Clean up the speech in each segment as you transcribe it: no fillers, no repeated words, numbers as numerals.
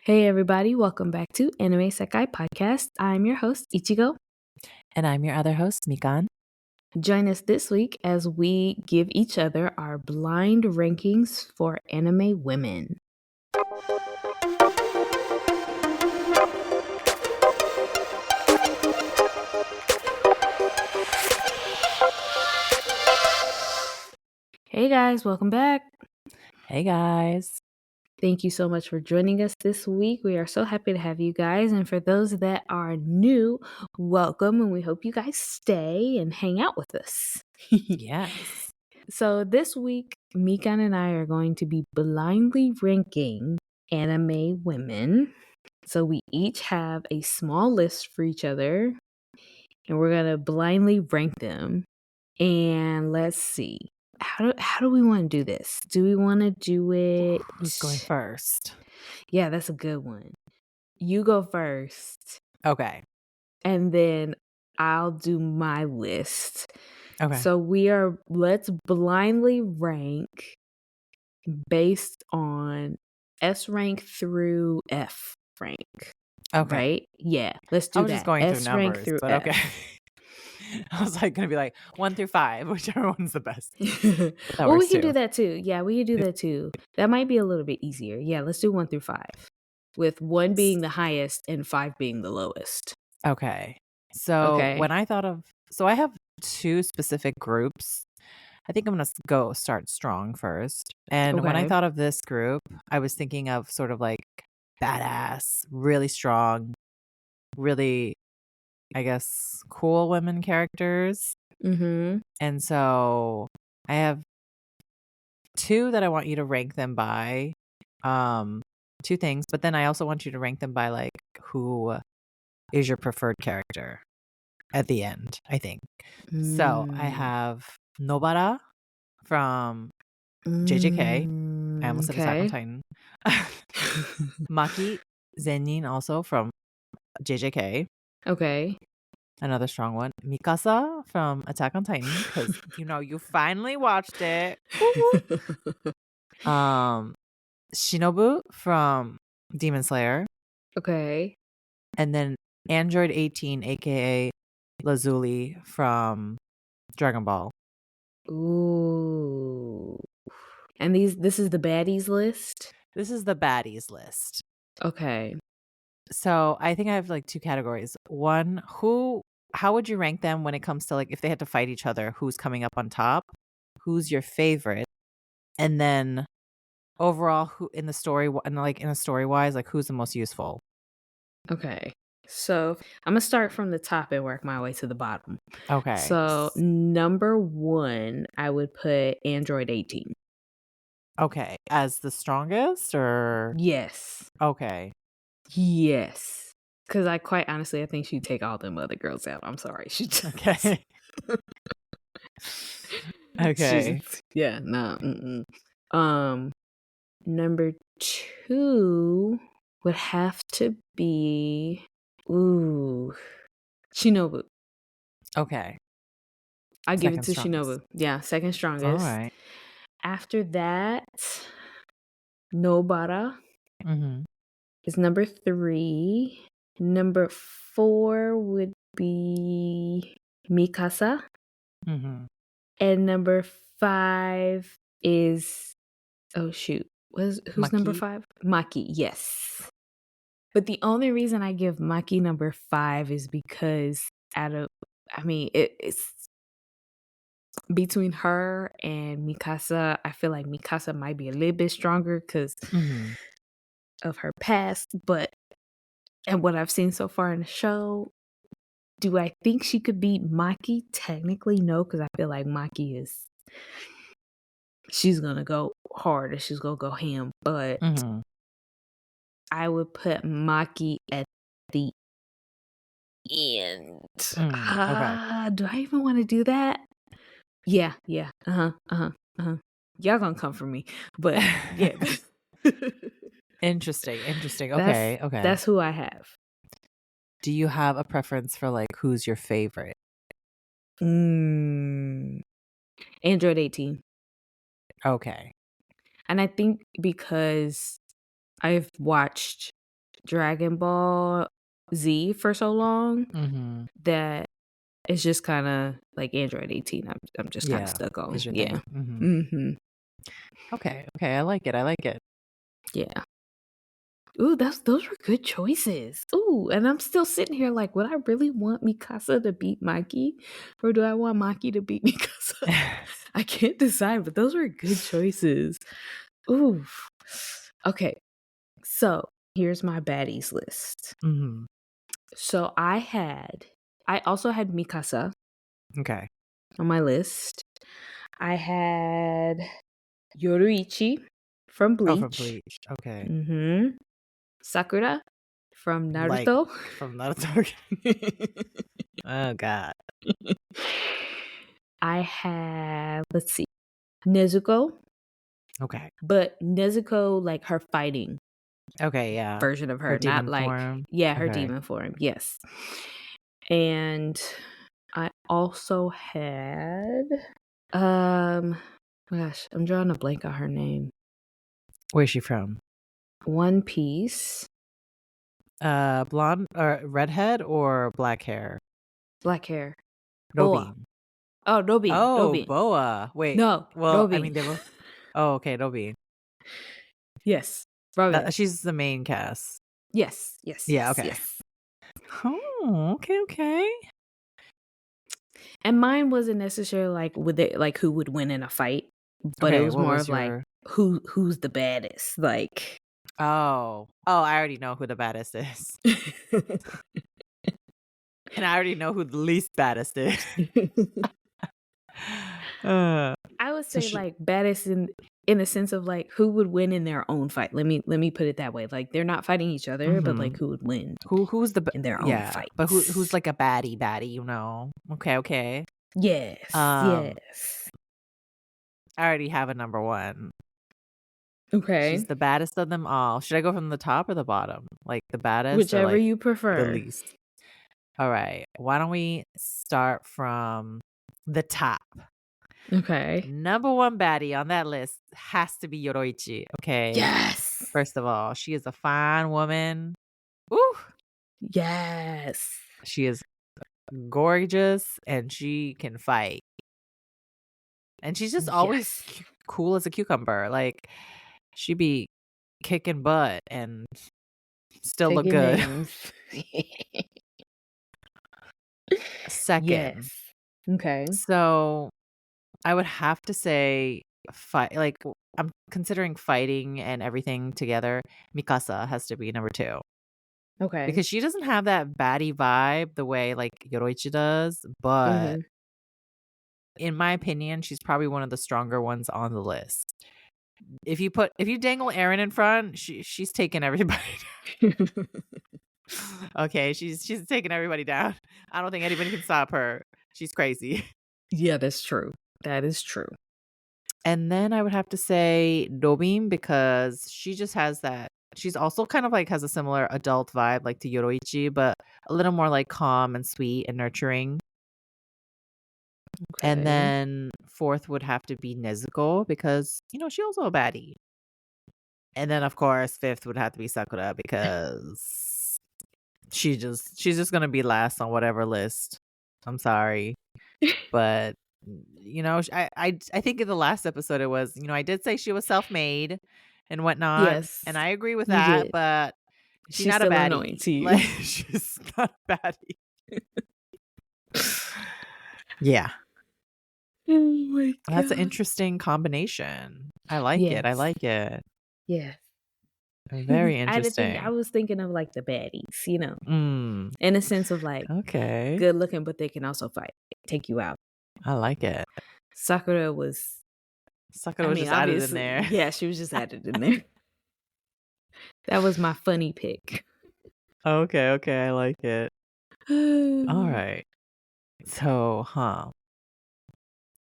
Hey everybody, welcome back to Anime Sekai Podcast. I'm your host, Ichigo. And I'm your other host, Mikan. Join us this week as we give each other our blind rankings for anime women. Hey guys, welcome back. Hey guys. Thank you so much for joining us this week. We are so happy to have you guys. And for those that are new, welcome. And we hope you guys stay and hang out with us. Yes. So this week, Mikan and I are going to be blindly ranking anime women. So we each have a small list for each other, and we're going to blindly rank them. And let's see. How do we want to do this? Do we want to do it? Who's going first? Yeah, that's a good one. You go first, Okay. and then I'll do my list. Okay. So let's blindly rank based on S rank through F rank. Okay. Right? Yeah, let's do I that. was just going S through rank numbers, through but F. okay. I was like going to be like 1 through 5, whichever one's the best. Well, we can do that too. Yeah, we can do that too. That might be a little bit easier. Yeah, let's do 1 through 5, with 1 being the highest and 5 being the lowest. Okay. So Okay. when I thought of, so I have 2 specific groups. I think I'm going to go start strong first. And when I Okay. thought of this group, I was thinking of sort of like badass, really strong, really, I guess, cool women characters. Mm-hmm. And so I have 2 that I want you to rank them by. 2 things, but then I also want you to rank them by like who is your preferred character at the end, I think. So I have Nobara from JJK. I almost said Attack on Okay. Titan. Maki Zenin also from JJK. Okay. Another strong one. Mikasa from Attack on Titan, because you finally watched it. Shinobu from Demon Slayer, Okay. and then Android 18, aka Lazuli from Dragon Ball. Ooh. And this is the baddies list? This is the baddies list. Okay. So I think I have like 2 categories. One, how would you rank them when it comes to like if they had to fight each other, who's coming up on top? Who's your favorite? And then overall, who in the story and like in a story wise, like who's the most useful? Okay. So I'm gonna start from the top and work my way to the bottom. Okay. So number 1, I would put Android 18. Okay. As the strongest or Yes. okay. Yes. Because I quite honestly, I think she'd take all them other girls out. I'm sorry. She just, Okay. Okay. yeah, no. Number 2 would have to be Shinobu. Okay. I give it Second to strongest. Shinobu. Yeah, second All strongest. right. After that, Nobara Mm-hmm. is number 3. Number 4 would be Mikasa. Mm-hmm. And number 5 is who's number Maki. 5? Maki, yes. But the only reason I give Maki number 5 is because it's between her and Mikasa. I feel like Mikasa might be a little bit stronger because Mm-hmm. of her past, and what I've seen so far in the show, do I think she could beat Maki? Technically, no, because I feel like Maki she's gonna go hard and she's gonna go ham, but Mm-hmm. I would put Maki at the end. Okay. Do I even want to do that? Yeah. Y'all gonna come for me, but yeah. Interesting. Okay. That's who I have. Do you have a preference for like who's your favorite? Android 18. Okay. And I think because I've watched Dragon Ball Z for so long Mm-hmm. that it's just kind of like Android 18. I'm just kind of Yeah, stuck on. is your Yeah. thing. Mm-hmm. Mm-hmm. Okay, I like it. I like it. Yeah. Ooh, those were good choices. Ooh, and I'm still sitting here like, would I really want Mikasa to beat Maki? Or do I want Maki to beat Mikasa? I can't decide, but those were good choices. Ooh. Okay. So here's my baddies list. Mm-hmm. So I also had Mikasa Okay. on my list. I had Yoruichi from Oh, from Bleach. Bleach. Okay. Mm-hmm. Sakura from Like Naruto. from Naruto. Oh God. I have, let's see, Nezuko, Okay. but Nezuko, like her fighting Okay, yeah. version of Her her, not demon like, form. yeah, her Okay. demon form, yes. And I also had, gosh, I'm drawing a blank on her name. Where's she from? One Piece, Blonde or redhead or black hair? black hair, Boa. Robin. Oh, Robin, Oh, Robin. Boa. Wait. No, Well, I mean Robin. they both. Oh, okay, Robin. Yes, Robin. She's the main cast. Yes, yes, Yeah. yes, Okay. yes. Oh, okay. And mine wasn't necessarily like would they like who would win in a fight, but it Okay. was What more was of like your? who's the baddest. Like Oh, I already know who the baddest is, and I already know who the least baddest is. I would So say like baddest in the sense of like who would win in their own fight. Let me put it that way. Like they're not fighting each other, but like who would win who's the in their own yeah, but who's fights. like a baddie, you know? Okay. Yes, Um, yes. I already have a number one. Okay. She's the baddest of them all. Should I go from the top or the bottom? Like the baddest or Whichever like you the prefer. least? All right. Why don't we start from the top? Okay. Number one baddie on that list has to be Yoroichi. Okay. Yes. First of all, she is a fine woman. Ooh. Yes. She is gorgeous and she can fight. And she's just always Yes. cool as a cucumber. Like she be kicking butt and still look Taking good. names. Second. Yes. Okay. So I would have to say fight like I'm considering fighting and everything together. Mikasa has to be number 2. Okay. Because she doesn't have that baddie vibe the way like Yoroichi does, but Mhm. in my opinion, she's probably one of the stronger ones on the list. If you dangle Eren in front, she's taking everybody down. Okay, she's taking everybody down. I don't think anybody can stop her. She's crazy. Yeah, that's true. That is true. And then I would have to say Robin because she just has that. She's also kind of like has a similar adult vibe like to Yoroichi, but a little more like calm and sweet and nurturing. And Okay. then fourth would have to be Nezuko because, you know, she's also a baddie. And then of course fifth would have to be Sakura because she's just gonna be last on whatever list. I'm sorry. But you know, I think in the last episode it was, you know, I did say she was self-made and whatnot, Yes. and I agree with You that, did. but she's She's not a still annoying baddie. to you. Like she's not a baddie. Yeah. Oh my That's an god. interesting combination. I like it. I Yes. like it. Yes. Very I had to think. I interesting. was thinking of like the baddies, you know, Mm, in a sense of like okay. good looking, but they can also fight, take you out. I like it. Sakura was. Sakura I was mean, just added in obviously, there. yeah, she was just added in there. That was my funny pick. Okay, I like it. All right. So,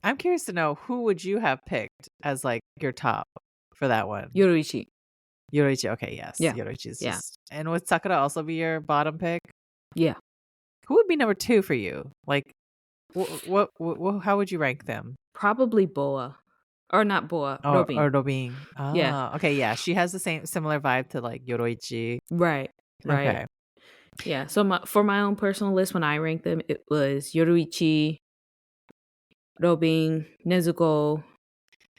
I'm curious to know who would you have picked as like your top for that one? Yoruichi. Yoroichi. Okay, yes. Yeah. Yoroichi is Yeah. just. And would Sakura also be your bottom pick? Yeah. Who would be number 2 for you? Like, what how would you rank them? Probably Boa. Or not Boa. Or Robin. Robin? Yeah. Ah, okay, yeah. She has the similar vibe to like Yoroichi. Right. Right. Okay. Yeah. So for my own personal list, when I ranked them, it was Yoruichi, Robin, Nezuko,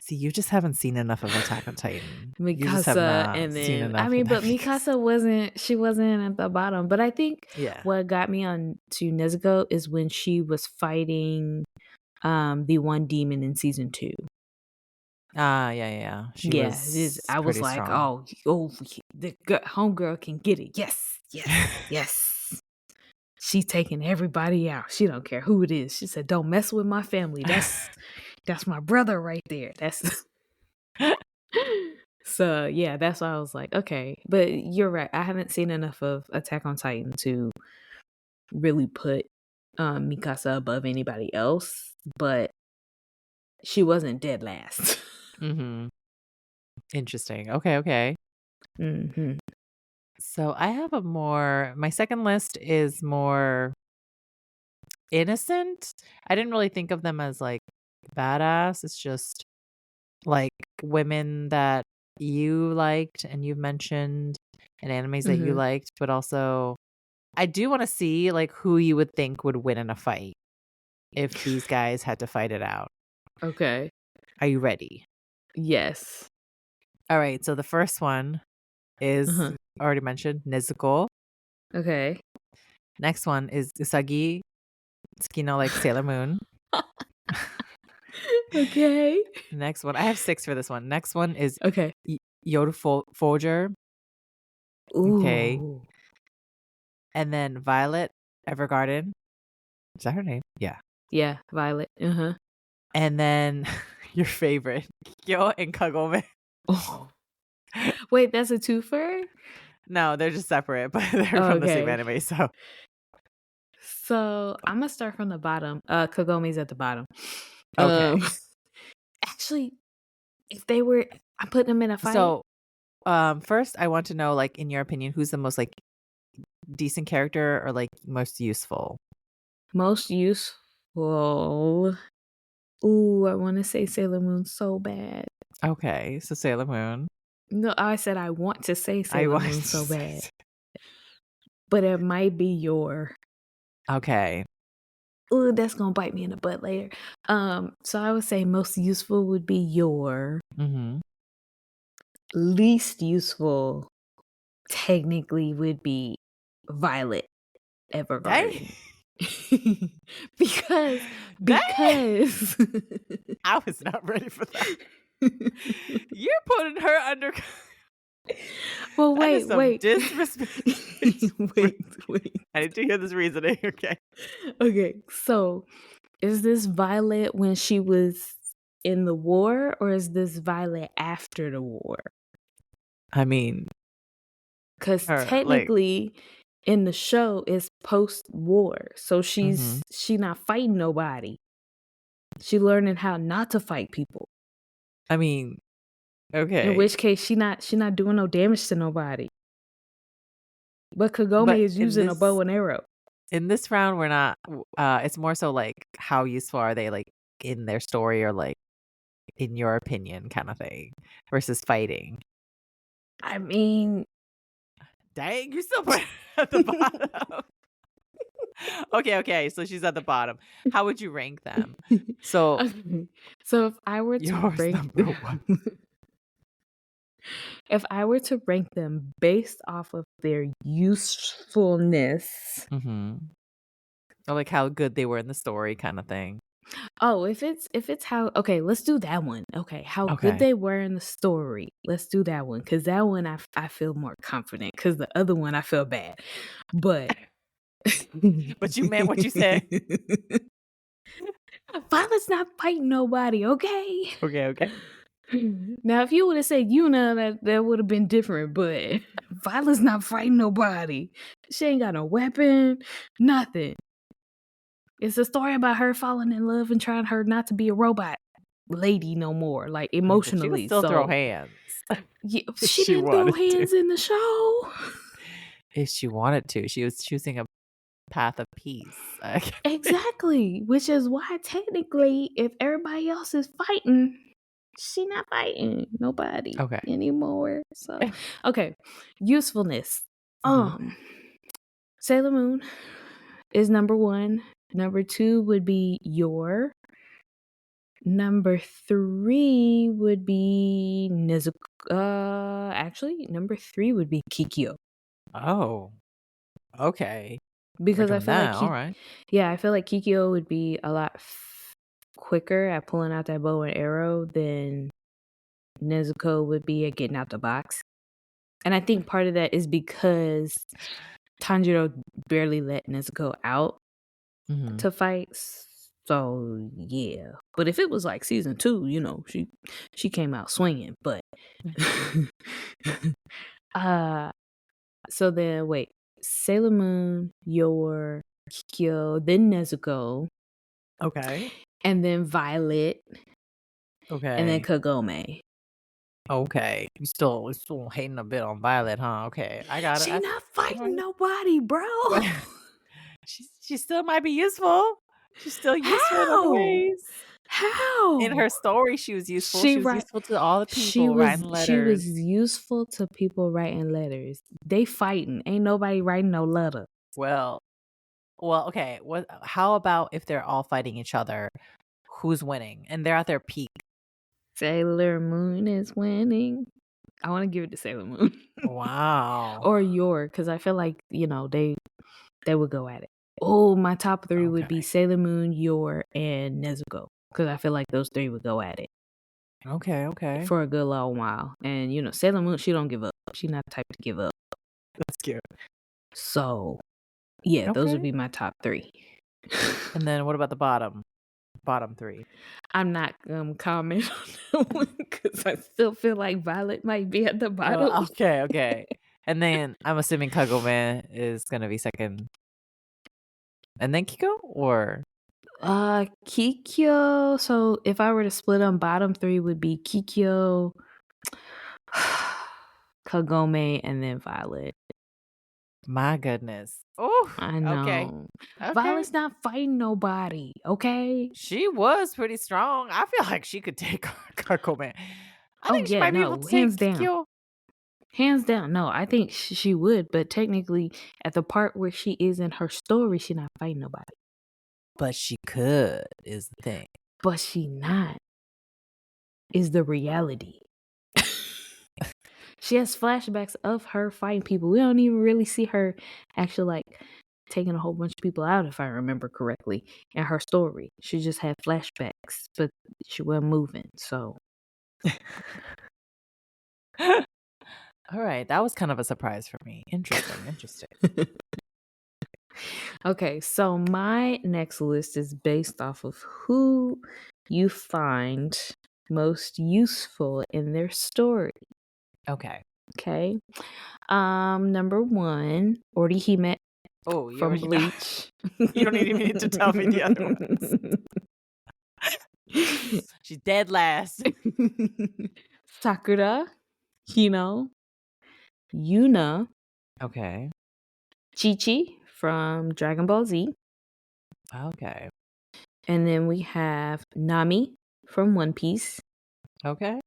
See, you just haven't seen enough of Attack on Titan. You just have Mikasa, not and seen then I enough of mean, that but because Mikasa wasn't at the bottom. But I think yeah. what got me on to Nezuko is when she was fighting the one demon in season 2. Yeah. She Yeah, was I was pretty like, strong. the homegirl can get it. Yes, yes. She's taking everybody out. She don't care who it is. She said, "Don't mess with my family. That's my brother right there." That's so yeah. That's why I was like, okay. But you're right. I haven't seen enough of Attack on Titan to really put Mikasa above anybody else. But she wasn't dead last. Mm-hmm. Interesting. Okay. hmm So I have my second list is more innocent. I didn't really think of them as like badass. It's just like women that you liked and you've mentioned and animes that you hmm liked, but also I do want to see like who you would think would win in a fight if these guys had to fight it out. Okay. Are you ready? Yes. All right. So the first one is Uh-huh. already mentioned Nezuko. Okay. Next one is Usagi Tsukino like Sailor Moon. Okay. Next one, I have 6 for this one. Next one is Okay. Yoda Folger. Okay. Ooh. And then Violet Evergarden. Is that her name? Yeah. Yeah, Violet. Uh-huh. And then your favorite, Kyo and Kagome. Oh. Wait, that's a twofer? No, they're just separate, but they're from the same Okay. anime. So So I'm gonna start from the bottom. Kagome's at the bottom. okay. Actually, if they were, I put them in a fight. So first I want to know, like, in your opinion, who's the most like decent character or like most useful? Most useful. Ooh, I want to say Sailor Moon so bad. Okay, so Sailor Moon. No, I said I want to say I Sailor want Moon so bad, but it might be your. Okay. Ooh, that's gonna bite me in the butt later. So I would say most useful would be your. Mm-hmm. Least useful, technically, would be Violet Evergarden. because because I was not ready for that. You're putting her under. well, That is some wait. disrespect. wait. I need to hear this reasoning. Okay, so is this Violet when she was in the war, or is this Violet after the war? I mean, Because her like. technically, in the show, it's post-war, so she not fighting nobody. She learning how not to fight people. I mean, okay. In which case, she not doing no damage to nobody. But Kagome But is using a bow and arrow. In this round, we're not. It's more so like how useful are they, like in their story or like in your opinion, kind of thing, versus fighting. I mean, dang, you're still at the bottom. Okay. So she's at the bottom. How would you rank them? So, so if I were to rank if I were to rank them based off of their usefulness, or like how good they were in the story, kind of thing. Oh, if it's how, okay, let's do that one. Okay, how good they were in the story. Let's do that one, because that one I feel more confident. Because the other one I feel bad, but but you meant what you said. Violet's not fighting nobody. Okay. Okay. Now, if you would have said Yuna, that would have been different. But Violet's not fighting nobody. She ain't got no weapon, nothing. It's a story about her falling in love and trying her not to be a robot lady no more, like emotionally. She can still throw hands. Yeah, she didn't throw hands in the show. If she wanted to, she was choosing a path of peace. Exactly, which is why technically, if everybody else is fighting, she not fighting nobody anymore. So, okay, usefulness. Um, Sailor Moon is number 1. Number 2 would be Yor. Number 3 would be Nezuko. Actually, number 3 would be Kikyo. Oh, okay. We're Because I doing feel like that. All right. I feel like Kikyo would be a lot quicker at pulling out that bow and arrow than Nezuko would be at getting out the box. And I think part of that is because Tanjiro barely let Nezuko out Mhm. to fight. So yeah, but if it was like season 2, she came out swinging. But so then wait, Sailor Moon, Yor, Kikyo, then Nezuko, Okay. and then Violet, and then Okay. Kagome. Okay. You still hating a bit on Violet, huh? Okay. I got it. She not fighting nobody, bro. She still might be useful. She's still useful in other How? ways. How? In her story, she was useful. She She was write- useful to all the She people writing was letters. useful to people writing letters. They fighting. Ain't nobody writing no letter. Well, okay. How about if they're all fighting each other? Who's winning? And they're at their peak. Sailor Moon is winning. I want to give it to Sailor Moon. Wow. Or Yor, because I feel like, they would go at it. Oh, my top 3 would be Okay. Sailor Moon, Yor, and Nezuko. Because I feel like those 3 would go at it Okay. for a good long while. And, Sailor Moon, she don't give up. She's not the type to give up. That's cute. So, yeah, those would Okay. be my top 3. And then what about the bottom? Bottom 3. I'm not comment on that one because I still feel like Violet might be at the bottom. Okay. And then I'm assuming Kagome is gonna be second. And then Kiko, or Kikyo. So if I were to split them, bottom 3 would be Kikyo, Kagome, and then Violet. my goodness. Oh, I know. Okay. Violet's not fighting nobody, okay? She was pretty strong. I feel like she could take Kagome. I Oh, think she yeah, might be no, able to take hands down. Kikyo. Hands down. No, I think she would, but technically at the part where she is in her story, she's not fighting nobody. But she could, is the thing. But she not. Is the reality. She has flashbacks of her fighting people. We don't even really see her actually taking a whole bunch of people out, if I remember correctly, in her story. She just had flashbacks, but she wasn't moving. So, All right, that was kind of a surprise for me. Interesting. okay, so my next list is based off of who you find most useful in their story. Okay. Okay. Number 1, Orihime Oh, from Bleach. You don't even need to tell me the other ones. She's dead last. Sakura, Hino, Yuna, Okay. Chi-Chi from Dragon Ball Z, Okay. and then we have Nami from One Piece. Okay.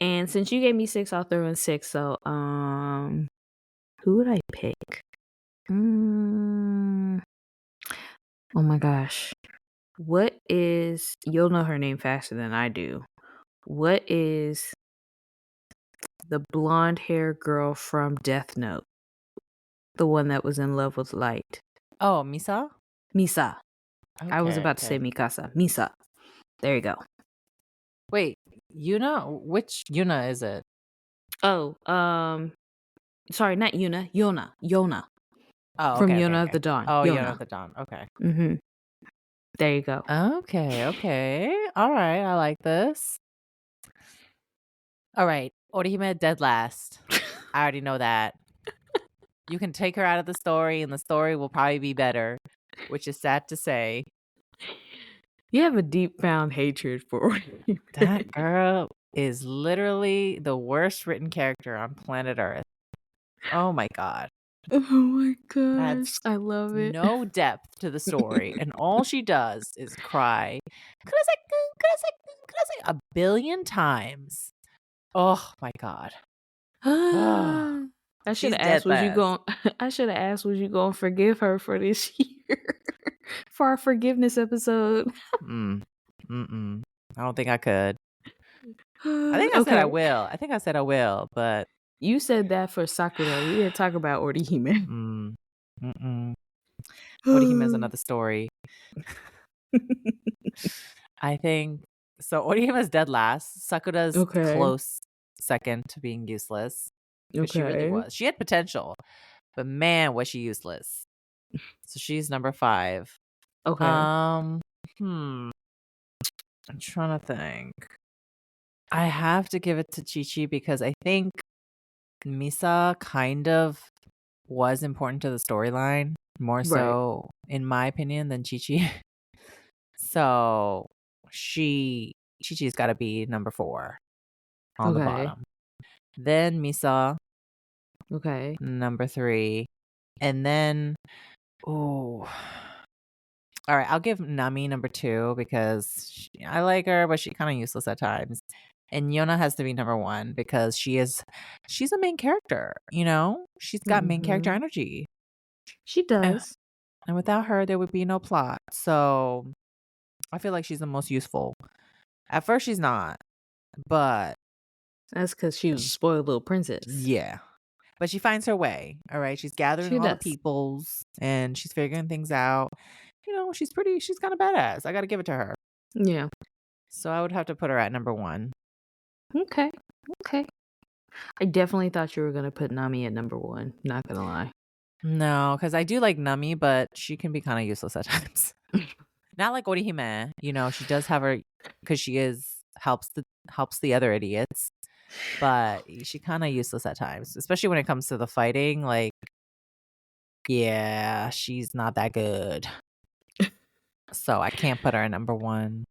And since you gave me 6, I'll throw in 6. So, who would I pick? Oh my gosh. You'll know her name faster than I do. What is the blonde hair girl from Death Note? The one that was in love with Light. Oh, Misa? Misa. I was Okay, about to say Mikasa. Misa. There you go. Wait, Yuna? Which Yuna is it? Oh, sorry, not Yuna. Yona. Oh, From okay, Yona of okay. the Dawn. Oh, Yona. Yona of the Dawn. Okay. Mm-hmm. There you go. Okay. All right, I like this. All right, Orihime dead last. I already know that. You can take her out of the story, and the story will probably be better, which is sad to say. You have a deep found hatred for Orihime. That girl is literally the worst written character on planet Earth. Oh my god. Oh my gosh. That's I love it. no depth to the story, and all she does is cry. Could I say a billion times. Oh my god. I should She's have dead asked, was you last. going I should have asked, was you going to forgive her for this year? For our forgiveness episode. Mm. Mm-mm. I don't think I could. I think I said I Okay. will. I think I said I will, but You said that for Sakura. We didn't talk about Orihime. mm-mm. Orihime is another story. I think so. Orihime is dead last. Sakura's Okay. close second to being useless because she really Okay. was. She had potential, but man, was she useless. So she's number 5. Okay. I'm trying to think. I have to give it to Chi-Chi because I think Misa kind of was important to the storyline, more Right. so, in my opinion, than Chi-Chi. So Chi-Chi's got to be number 4 on the Okay. bottom. Then Misa, Okay. number 3. And then, oh, all right, I'll give Nami number 2 because I like her, but she's kind of useless at times. And Yona has to be number 1 because she's a main character, She's got main character Mhm. energy. She And, does. and without her, there would be no plot. So I feel like she's the most useful. At first, she's not, but That's because she was a spoiled little princess. yeah. But she finds her way, all right? She's gathering She all the does. peoples and she's figuring things out. She's kind of badass. I got to give it to her. Yeah. So I would have to put her at number 1. Okay. Okay. I definitely thought you were going to put Nami at number 1. Not going to lie. No, because I do like Nami, but she can be kind of useless at times. Not like Orihime. She does have her because she helps the other idiots, but she kind of useless at times, especially when it comes to the fighting. Like, yeah, she's not that good. So I can't put her at number 1.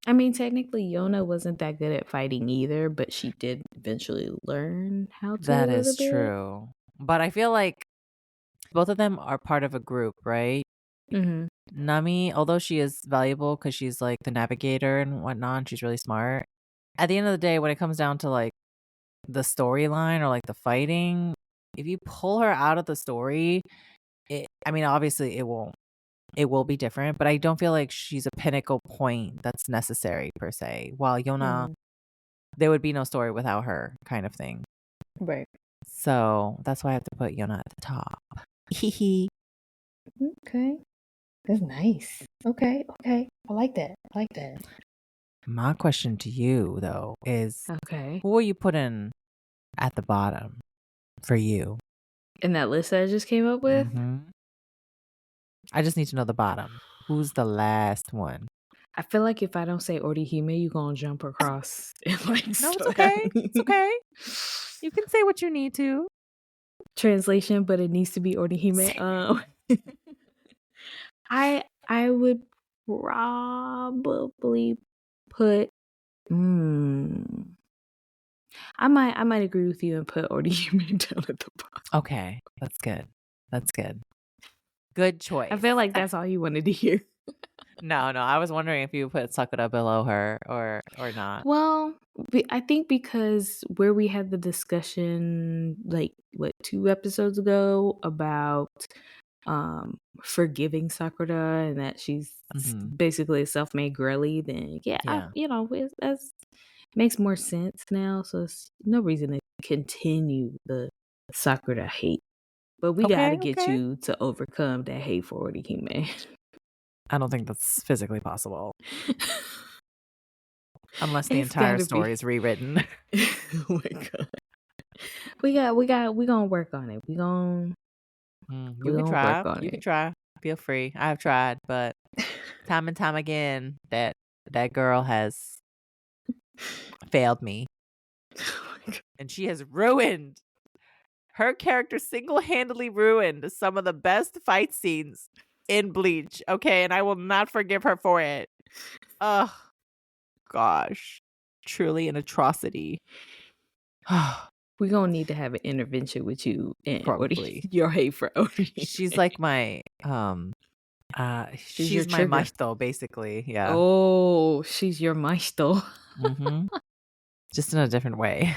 I mean, technically, Yona wasn't that good at fighting either, but she did eventually learn how to a That little is bit. true. But I feel like both of them are part of a group, right? Mm-hmm. Nami, although she is valuable because she's like the navigator and whatnot, and she's really smart. At the end of the day, when it comes down to like the storyline or like the fighting, if you pull her out of the story, obviously it will be different, but I don't feel like she's a pinnacle point that's necessary per se. While Yona, there would be no story without her kind of thing. Right. So that's why I have to put Yona at the top. Hee. Okay. That's nice. Okay. I like that. My question to you though is, Okay. who will you put in at the bottom for you? In that list that I just came up with? Mhm. I just need to know the bottom. Who's the last one? I feel like if I don't say Orihime, you're going to jump across and like No, it's start okay. having It's okay. You can say what you need to. translation, but it needs to be Orihime. I would probably put I might agree with you and put Orihime down at the bottom. Okay, that's good. Good choice. I feel like that's all you wanted to hear. No, I was wondering if you put Sakura below her or not. Well, I think because where we had the discussion, like, 2 episodes ago about forgiving Sakura and that she's basically a self-made girly, then it makes more sense now. So it's no reason to continue the Sakura hate. But we got to get you to overcome that hate for Orihime. I don't think that's physically possible. Unless the It's entire gotta story be. is rewritten. Oh my god. We gonna work on it. We gonna work on You it. can try. Feel free. I have tried, but time and time again, that girl has failed me. Oh my god. And she has ruined her character, single-handedly ruined some of the best fight scenes in Bleach. Okay, and I will not forgive her for it. Ugh, gosh, truly an atrocity. We gonna need to have an intervention with you and Probably. your hate for Orihime. She's like my she's my trigger. mashto, basically. Yeah. Oh, she's your maisto. Just in a different way.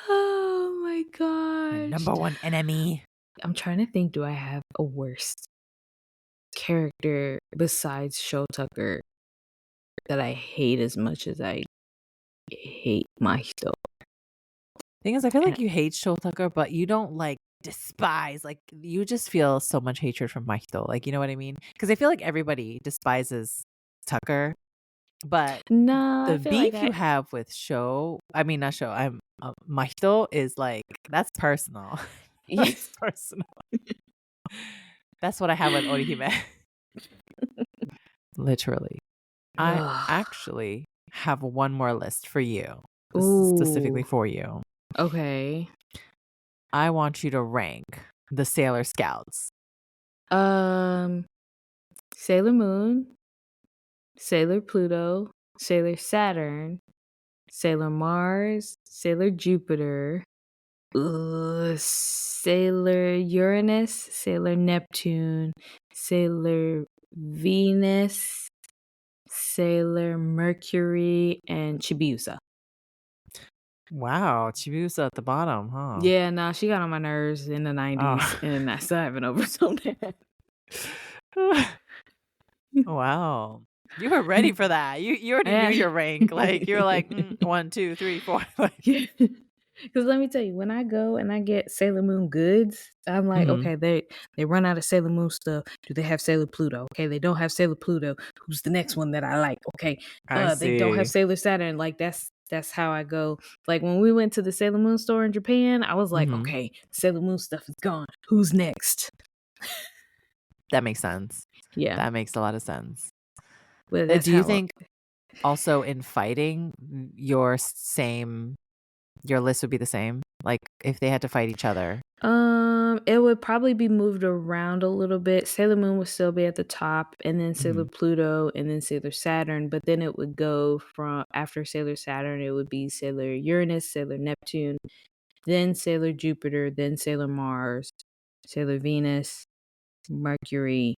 Oh my My gosh. number one enemy. I'm trying to think, do I have a worst character besides Show Tucker that I hate as much as I hate Mahito? Thing is, I feel And like you hate Shotucker, but you don't like despise. Like you just feel so much hatred from Mahito. Like you know what I mean? Because I feel like everybody despises Tucker, but nah, I the feel like beef you have with not Show, I'm Mahito is like that's personal. yeah. That's personal. That's what I have with Orihime. Literally. I Ugh. actually have one more list for you. This is specifically Ooh. for you. Okay. I want you to rank the Sailor Scouts. Sailor Moon, Sailor Pluto, Sailor Saturn, Sailor Mars, Sailor Jupiter, Sailor Uranus, Sailor Neptune, Sailor Venus, Sailor Mercury, and Chibiusa. Wow, Chibiusa at the bottom, huh? Yeah, nah, she got on my nerves in the 90s, Oh. and I still haven't oversold that. Wow. You were ready for that. You already knew your rank. Like you were like 1, 2, 3, 4. Like, Yeah. Because let me tell you, when I go and I get Sailor Moon goods, I'm like, Mhm. okay, they run out of Sailor Moon stuff. Do they have Sailor Pluto? Okay, they don't have Sailor Pluto. Who's the next one that I like? Okay, I they don't have see. Sailor Saturn. Like that's how I go. Like when we went to the Sailor Moon store in Japan, I was like, Mhm. okay, Sailor Moon stuff is gone. Who's next? That makes sense. Yeah, That makes a lot of sense. but that's Do you how. think also in fighting your list would be the same? Like if they had to fight each other? It would probably be moved around a little bit. Sailor Moon would still be at the top, and then Sailor Mhm. Pluto, and then Sailor Saturn. But then it would go from after Sailor Saturn, it would be Sailor Uranus, Sailor Neptune, then Sailor Jupiter, then Sailor Mars, Sailor Venus, Mercury,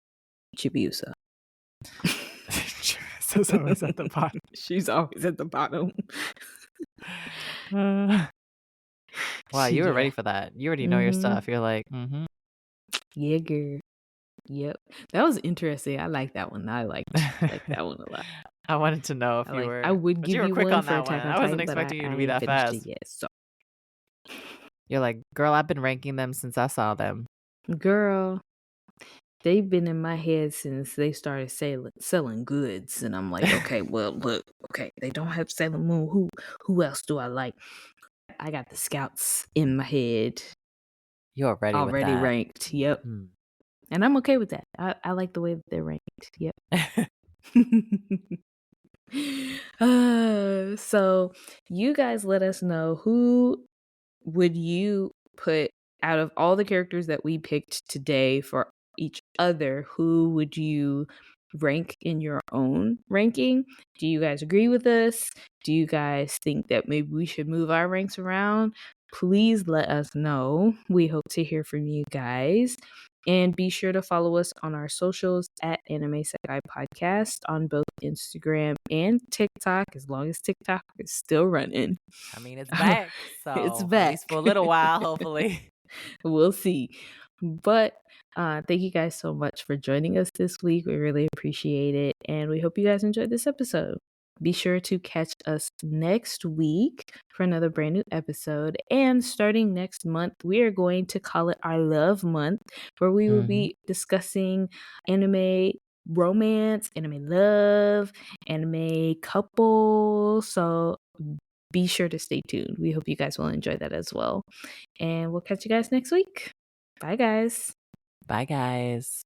Chibiusa. Is always at the bottom. She's always at the bottom. Wow, you were Yeah. ready for that. You already know your Mhm. stuff. You're like, Yeah, girl. Yep. That was interesting. I like that one. I like that one a lot. I wanted to know if I would but you give were you quick one on for that one. Attack on I wasn't Titan, but expecting you I to be ain't that finished fast. it yet. So, You're like, girl, I've been ranking them since I saw them. girl, they've been in my head since they started selling goods, and I'm like, okay, well, look, okay, they don't have Sailor Moon. Who else do I like? I got the Scouts in my head You're ready with already that. ranked. Yep, and I'm okay with that. I like the way that they're ranked. Yep. So you guys let us know, who would you put out of all the characters that we picked today for each other? Who would you rank in your own ranking? Do you guys agree with us? Do you guys think that maybe we should move our ranks around? Please let us know. We hope to hear from you guys. And be sure to follow us on our socials at Anime Sekai Podcast on both Instagram and TikTok, as long as TikTok is still running. I mean, it's back. So It's at back. least for a little while, hopefully. We'll see. But thank you guys so much for joining us this week. We really appreciate it. And we hope you guys enjoyed this episode. Be sure to catch us next week for another brand new episode. And starting next month, we are going to call it our Love Month, where we will be discussing anime romance, anime love, anime couple. So be sure to stay tuned. We hope you guys will enjoy that as well. And we'll catch you guys next week. Bye, guys. Bye, guys.